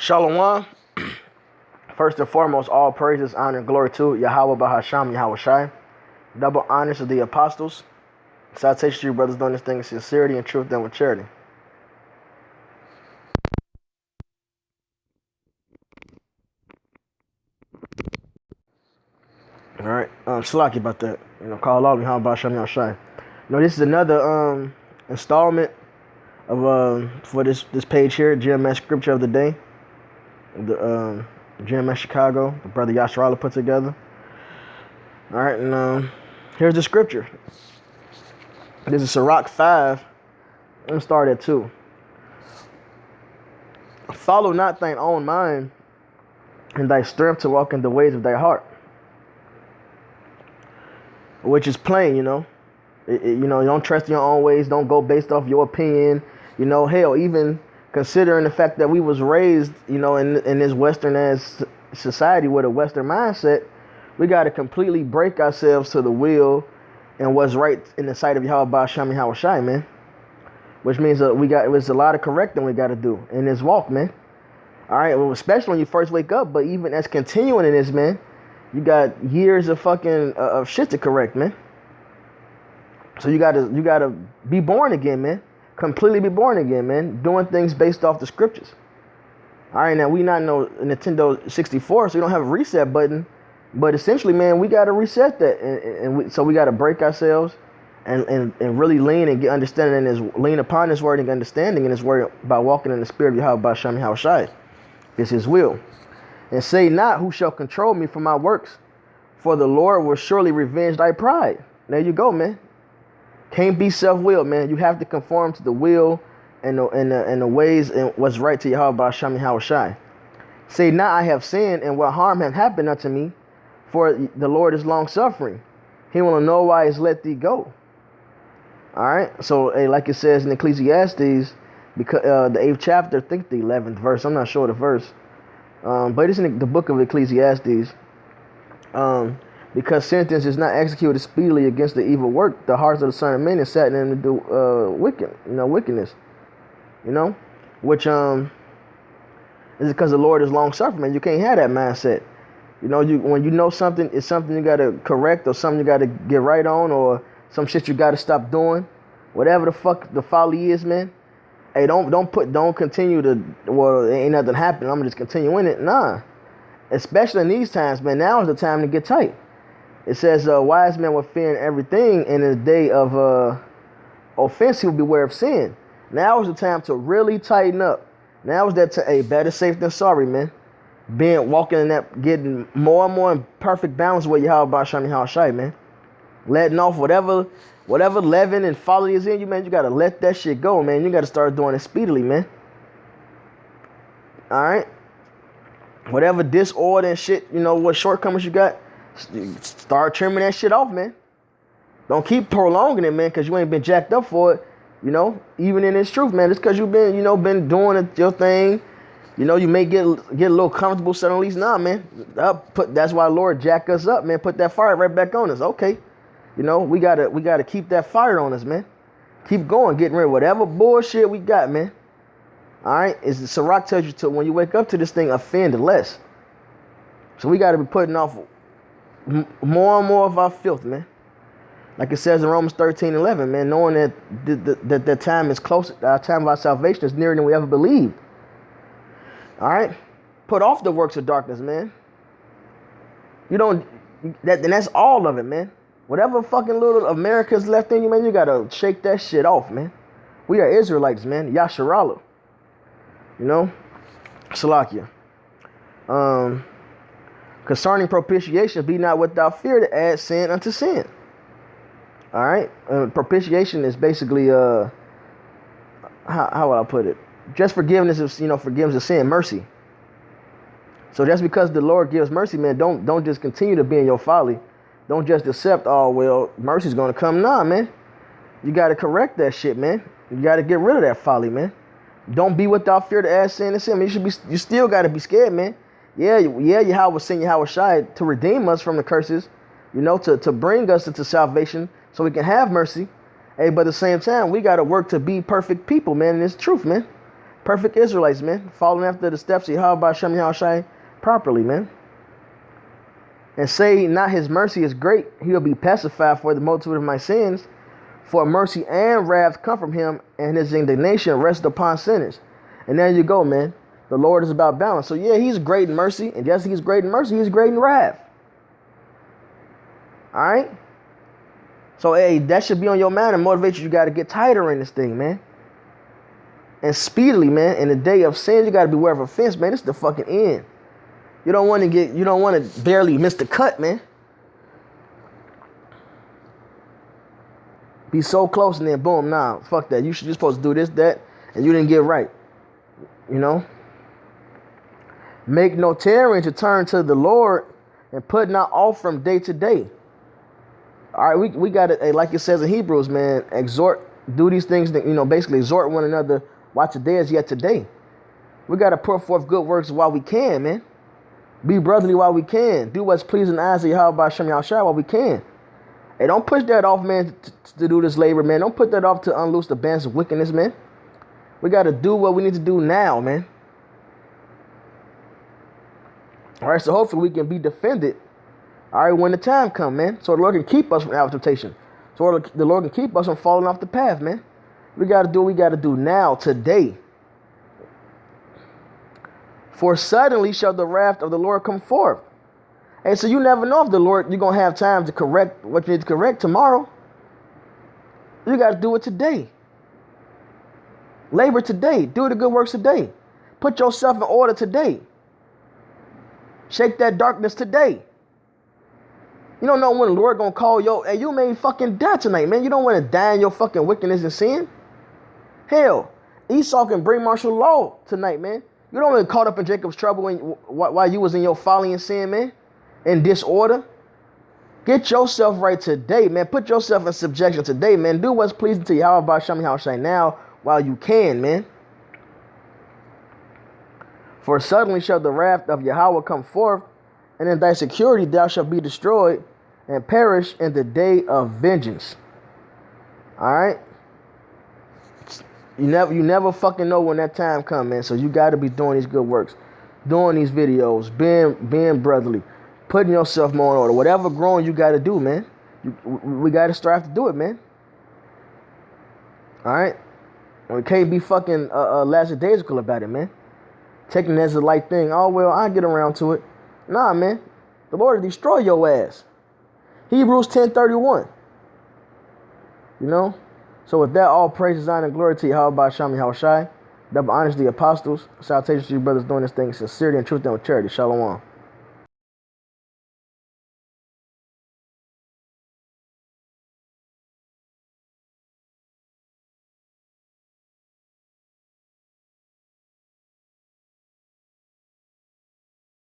Shalom. First and foremost, all praises, honor, and glory to Yahawah Bahasham, Yahweh Shai. Double honors to the apostles. Salutations to you brothers doing this thing in sincerity and truth and with charity. All right. Salaki about that. Call all Yahawah Bahasham, Yahweh Shai. This is another installment of for this page here, GMS Scripture of the Day. The GMS Chicago, the brother Yahawah put together. All right, and here's the scripture. This is Sirach 5. I'm going to start at 2. Follow not thine own mind, and thy strength to walk in the ways of thy heart. Which is plain, you don't trust in your own ways. Don't go based off your opinion. Hell, even considering the fact that we was raised, in this Western ass society with a Western mindset, we got to completely break ourselves to the will and what's right in the sight of Yahawah Ba'asham Yahweh Shai, man. Which means that there's a lot of correcting we got to do in this walk, man. All right, well, especially when you first wake up, but even as continuing in this, man, you got years of fucking of shit to correct, man. So you gotta be born again, man. Completely be born again, man. Doing things based off the scriptures. All right, now we not no Nintendo 64, so we don't have a reset button. But essentially, man, we got to reset that, so we got to break ourselves and really lean and get understanding in lean upon this word and understanding in this word by walking in the spirit of Yahawah Ba'asham Yahweh Shai. It's His will. And say not, who shall control me from my works? For the Lord will surely revenge thy pride. There you go, man. Can't be self-willed, man. You have to conform to the will and the ways and what's right to Yahawah Ba'asham Yahweh Shai. Say not, I have sinned, and what harm hath happened unto me? For the Lord is long-suffering. He will know why He's let thee go. All right. So, like it says in Ecclesiastes, because the 8th chapter, I think the 11th verse. I'm not sure the verse. But it's in the book of Ecclesiastes. Because sentence is not executed speedily against the evil work, the hearts of the son of men is set in to do wickedness. Which is because the Lord is long-suffering, man. You can't have that mindset. When you know something is something you gotta correct or something you gotta get right on or some shit you gotta stop doing, whatever the fuck the folly is, man. Hey, don't continue to, well, ain't nothing happening, I'm gonna just continue in it. Nah. Especially in these times, man. Now is the time to get tight. It says, wise men will fear in everything, and in the day of offense he will beware of sin. Now is the time to really tighten up. Now is that better safe than sorry, man. Walking in that, getting more and more in perfect balance with Yahawah Ba'asham Yahweh Shai, man. Letting off whatever leaven and folly is in you, man. You gotta let that shit go, man. You gotta start doing it speedily, man. All right. Whatever disorder and shit, what shortcomings you got, start trimming that shit off, man. Don't keep prolonging it, man, because you ain't been jacked up for it. Even in this truth, man. Just because you've been, been doing your thing. You may get a little comfortable suddenly. Nah, man. That's why Lord jack us up, man. Put that fire right back on us. Okay. We gotta keep that fire on us, man. Keep going, getting rid of whatever bullshit we got, man. All right. Sirach tells you to, when you wake up to this thing, offend less. So we gotta be putting off more and more of our filth, man. Like it says in Romans 13:11, man, knowing that the time is close, our time of our salvation is nearer than we ever believed. All right, put off the works of darkness, man. That's all of it, man. Whatever fucking little America's left in you, man, you gotta shake that shit off, man. We are Israelites, man. Yasharala. Salakia. Concerning propitiation, be not without fear to add sin unto sin. All right, propitiation is basically how would I put it? Just forgiveness of forgiveness of sin, mercy. So just because the Lord gives mercy, man, don't just continue to be in your folly. Don't just accept, mercy's gonna come. Nah, man. You gotta correct that shit, man. You gotta get rid of that folly, man. Don't be without fear to add sin to sin. I mean, you still gotta be scared, man. Yeah, Yahawah sent Yahweh Shai to redeem us from the curses, to bring us into salvation so we can have mercy. Hey, but at the same time, we gotta work to be perfect people, man, in this truth, man. Perfect Israelites, man. Following after the steps of Yahawah properly, man. And say not his mercy is great, he will be pacified for the multitude of my sins. For mercy and wrath come from him, and his indignation rests upon sinners. And there you go, man. The Lord is about balance. So yeah, he's great in mercy, and yes, he's great in mercy, he's great in wrath. Alright? So hey, that should be on your mind and motivate you. You got to get tighter in this thing, man. And speedily, man. In the day of sin, you got to beware of offense, man. It's the fucking end. You don't want to barely miss the cut, man. Be so close and then boom, nah, fuck that. You're supposed to do this, that, and you didn't get right. You know? Make no tarrying to turn to the Lord and put not off from day to day. All right, we got to, like it says in Hebrews, man, do these things that, basically exhort one another while today is yet today. We got to put forth good works while we can, man. Be brotherly while we can. Do what's pleasing in the eyes of Yahawah while we can. Hey, don't push that off, man, to do this labor, man. Don't put that off to unloose the bands of wickedness, man. We got to do what we need to do now, man. All right, so hopefully we can be defended, all right, when the time comes, man. So the Lord can keep us from our temptation. So the Lord can keep us from falling off the path, man. We got to do what we got to do now, today. For suddenly shall the wrath of the Lord come forth. Hey, so you never know if the Lord, you're going to have time to correct what you need to correct tomorrow. You got to do it today. Labor today. Do the good works today. Put yourself in order today. Shake that darkness today. You don't know when the Lord going to call you. Hey, you may fucking die tonight, man. You don't want to die in your fucking wickedness and sin. Hell, Esau can bring martial law tonight, man. You don't want to get caught up in Jacob's trouble while you was in your folly and sin, man. In disorder. Get yourself right today, man. Put yourself in subjection today, man. Do what's pleasing to Yahawah now while you can, man. For suddenly shall the wrath of Yahawah come forth, and in thy security thou shalt be destroyed and perish in the day of vengeance. All right? You never fucking know when that time comes, man. So you got to be doing these good works, doing these videos, being brotherly, putting yourself more in order. Whatever growing you got to do, man. We got to strive to do it, man. All right? We can't be fucking lackadaisical about it, man. Taking it as a light thing. Oh, well, I'll get around to it. Nah, man. The Lord will destroy your ass. Hebrews 10:31. You know? So with that, all praise, honor, and glory to Yahawah, double honors the apostles. Salutations to you brothers doing this thing sincerity and truth and with charity. Shalom.